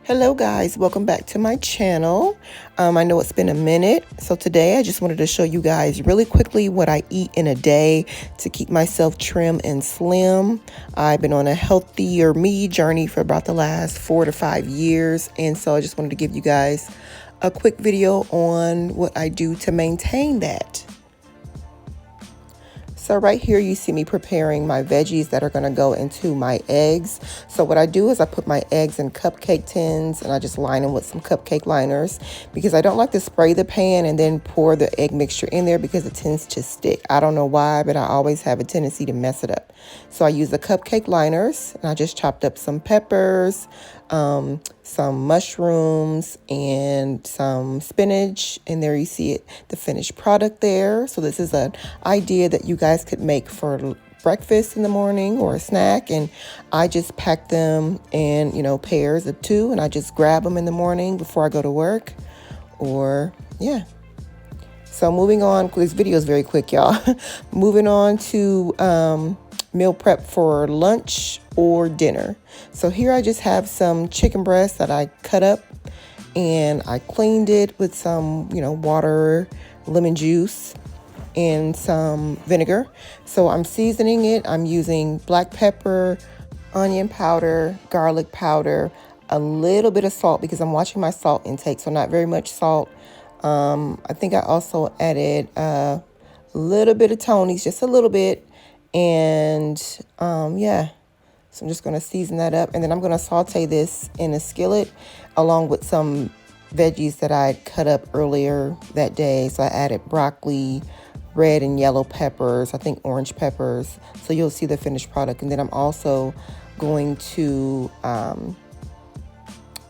Hello guys, welcome back to my channel. I know it's been a minute, so today I just wanted to show you guys really quickly what I eat in a day to keep myself trim and slim. I've been on a healthier me journey for about the last 4 to 5 years, and so I just wanted to give you guys a quick video on what I do to maintain that. So right here you see me preparing my veggies that are going to go into my eggs. So what I do is I put my eggs in cupcake tins and I just line them with some cupcake liners because I don't like to spray the pan and then pour the egg mixture in there because it tends to stick. I don't know why, but I always have a tendency to mess it up. So I use the cupcake liners and I just chopped up some peppers, some mushrooms, and some spinach. And there you see it, the finished product there. So this is an idea that you guys could make for breakfast in the morning or a snack. And I just pack them in, pairs of 2, and I just grab them in the morning before I go to work. Yeah. So moving on, this video is very quick, y'all. Moving on to meal prep for lunch or dinner. So here I just have some chicken breast that I cut up and I cleaned it with some, water, lemon juice, and some vinegar. So I'm seasoning it. I'm using black pepper, onion powder, garlic powder, a little bit of salt because I'm watching my salt intake, so not very much salt. I think I also added a little bit of Tony's, just a little bit. And yeah, so I'm just going to season that up, and then I'm going to saute this in a skillet along with some veggies that I cut up earlier that day. So I added broccoli, red and yellow peppers, I think orange peppers. So you'll see the finished product. And then I'm also going to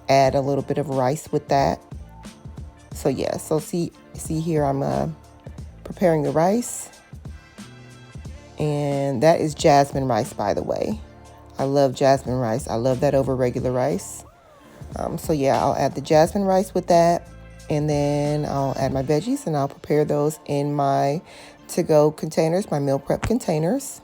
add a little bit of rice with that. So yeah, so see here I'm preparing the rice. And that is jasmine rice, by the way. I love jasmine rice. I love that over regular rice. So yeah, I'll add the jasmine rice with that. And then I'll add my veggies and I'll prepare those in my to-go containers, my meal prep containers.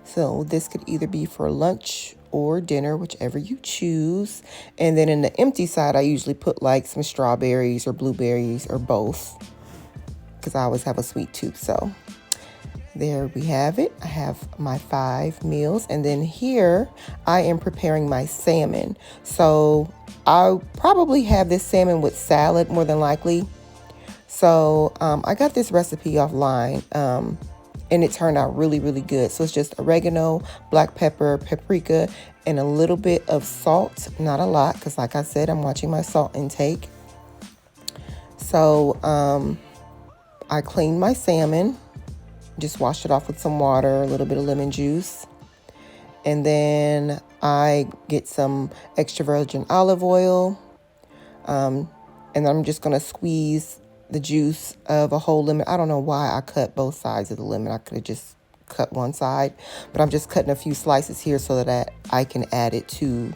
So this could either be for lunch or dinner, whichever you choose. And then in the empty side, I usually put like some strawberries or blueberries or both because I always have a sweet tooth. So there we have it. I have my 5 meals. And then here I am preparing my salmon. So I'll probably have this salmon with salad more than likely. So I got this recipe offline and it turned out really, really good. So it's just oregano, black pepper, paprika, and a little bit of salt. Not a lot because like I said, I'm watching my salt intake. So I cleaned my salmon. Just washed it off with some water, a little bit of lemon juice. And then I get some extra virgin olive oil. And I'm just going to squeeze the juice of a whole lemon. I don't know why I cut both sides of the lemon. I could have just cut one side. But I'm just cutting a few slices here so that I can add it to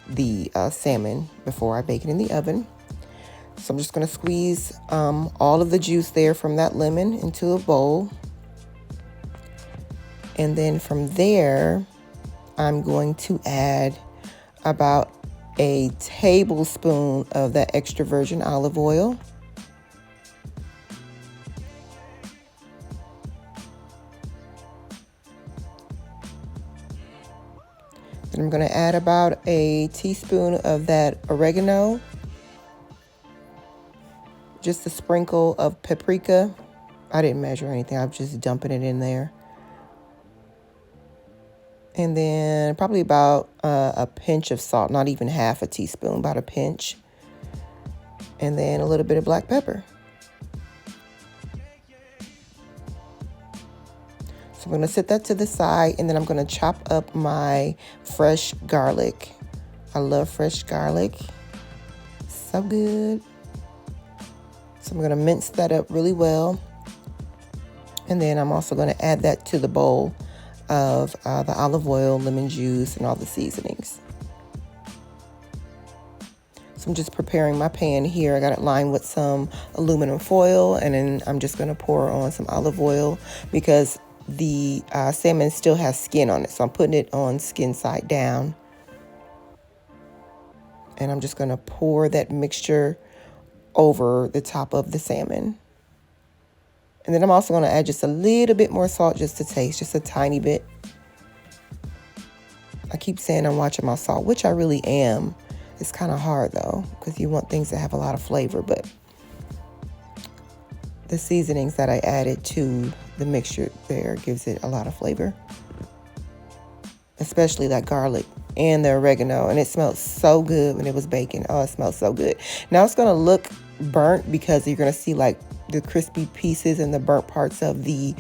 the salmon before I bake it in the oven. So I'm just going to squeeze all of the juice there from that lemon into a bowl. And then from there, I'm going to add about a tablespoon of that extra virgin olive oil. Then I'm going to add about a teaspoon of that oregano. Just a sprinkle of paprika. I didn't measure anything. I'm just dumping it in there. And then probably about a pinch of salt, not even half a teaspoon, about a pinch. And then a little bit of black pepper. So I'm going to set that to the side, and then I'm going to chop up my fresh garlic. I love fresh garlic. So good. So I'm going to mince that up really well. And then I'm also going to add that to the bowl of the olive oil, lemon juice, and all the seasonings. So I'm just preparing my pan here. I got it lined with some aluminum foil, and then I'm just going to pour on some olive oil because the salmon still has skin on it. So I'm putting it on skin side down. And I'm just going to pour that mixture over the top of the salmon. And then I'm also going to add just a little bit more salt just to taste, just a tiny bit. I keep saying I'm watching my salt, which I really am. It's kind of hard though, because you want things that have a lot of flavor, but the seasonings that I added to the mixture there gives it a lot of flavor, especially that garlic and the oregano. And it smelled so good when it was baking. Oh, it smells so good. Now it's going to look burnt because you're going to see like the crispy pieces and the burnt parts of the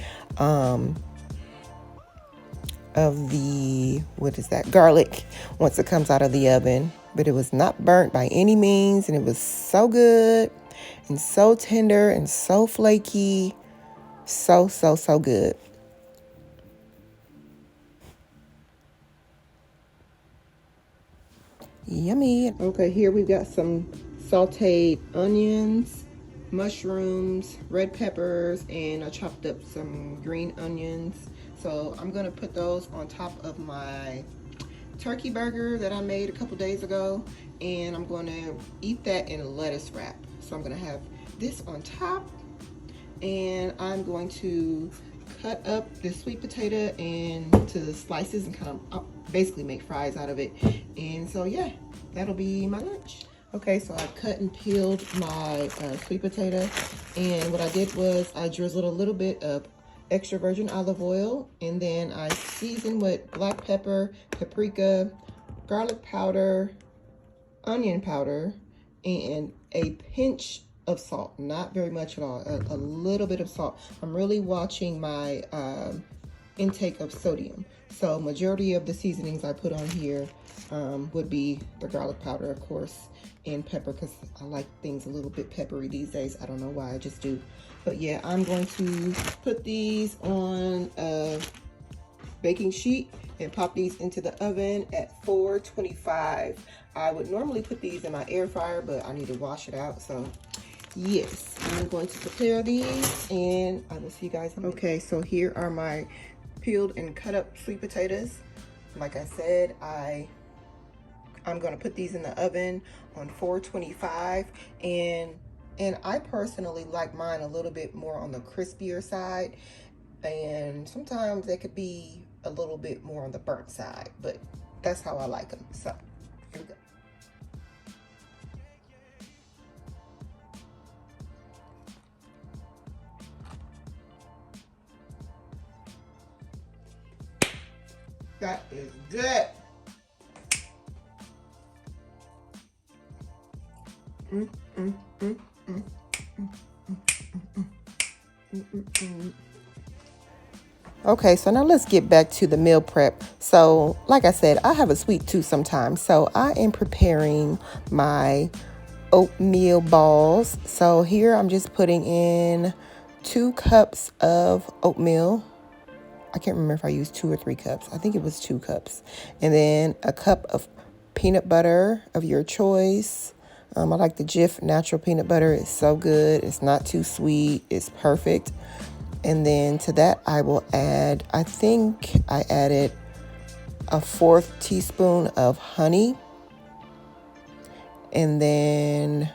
what is that, garlic, once it comes out of the oven. But it was not burnt by any means, and it was so good and so tender and so flaky. So good. Yummy. Okay, here we've got some sauteed onions, mushrooms, red peppers, and I chopped up some green onions. So I'm gonna put those on top of my turkey burger that I made a couple days ago, and I'm gonna eat that in a lettuce wrap. So I'm gonna have this on top, and I'm going to cut up this sweet potato into slices and kind of basically make fries out of it. And so yeah, that'll be my lunch. Okay, so I cut and peeled my sweet potato, and what I did was I drizzled a little bit of extra virgin olive oil, and then I seasoned with black pepper, paprika, garlic powder, onion powder, and a pinch of salt. Not very much at all, a little bit of salt. I'm really watching my intake of sodium. So majority of the seasonings I put on here would be the garlic powder, of course, and pepper, because I like things a little bit peppery these days. I don't know why, I just do. But yeah, I'm going to put these on a baking sheet and pop these into the oven at 425. I would normally put these in my air fryer, but I need to wash it out. So yes, I'm going to prepare these, and I will see you guys. Okay, so here are my peeled and cut up sweet potatoes. Like I said, I'm going to put these in the oven on 425, and I personally like mine a little bit more on the crispier side, and sometimes they could be a little bit more on the burnt side, but that's how I like them. So here we go. That is good. Okay, so now let's get back to the meal prep. So like I said, I have a sweet tooth sometimes, so I am preparing my oatmeal balls. So here I'm just putting in 2 cups of oatmeal. I can't remember if I used 2 or 3 cups. I think it was 2 cups. And then a cup of peanut butter of your choice. I like the Jif natural peanut butter. It's so good. It's not too sweet. It's perfect. And then to that I will add, I think I added a 1/4 teaspoon of honey. And then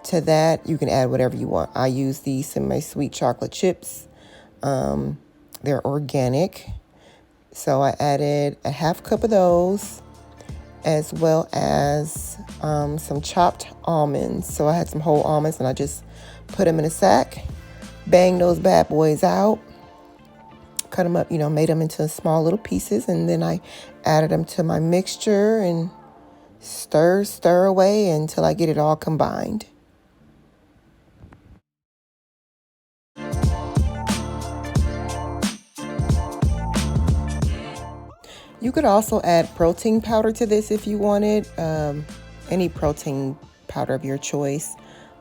to that you can add whatever you want. I use these semi-sweet chocolate chips. They're organic. So I added a 1/2 cup of those, as well as some chopped almonds. So I had some whole almonds and I just put them in a sack, bang those bad boys out, cut them up, made them into small little pieces, and then I added them to my mixture and stir away until I get it all combined. You could also add protein powder to this if you wanted, any protein powder of your choice,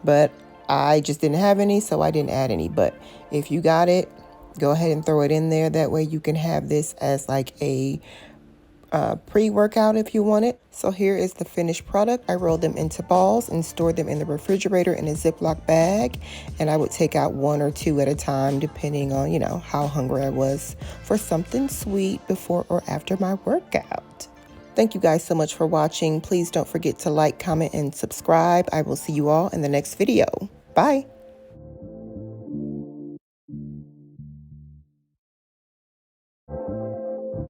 but I just didn't have any, so I didn't add any. But if you got it, go ahead and throw it in there. That way you can have this as like a pre-workout if you want it. So here is the finished product. I rolled them into balls and stored them in the refrigerator in a Ziploc bag, and I would take out 1 or 2 at a time depending on how hungry I was for something sweet before or after my workout. Thank you guys so much for watching. Please don't forget to like, comment, and subscribe. I will see you all in the next video. Bye.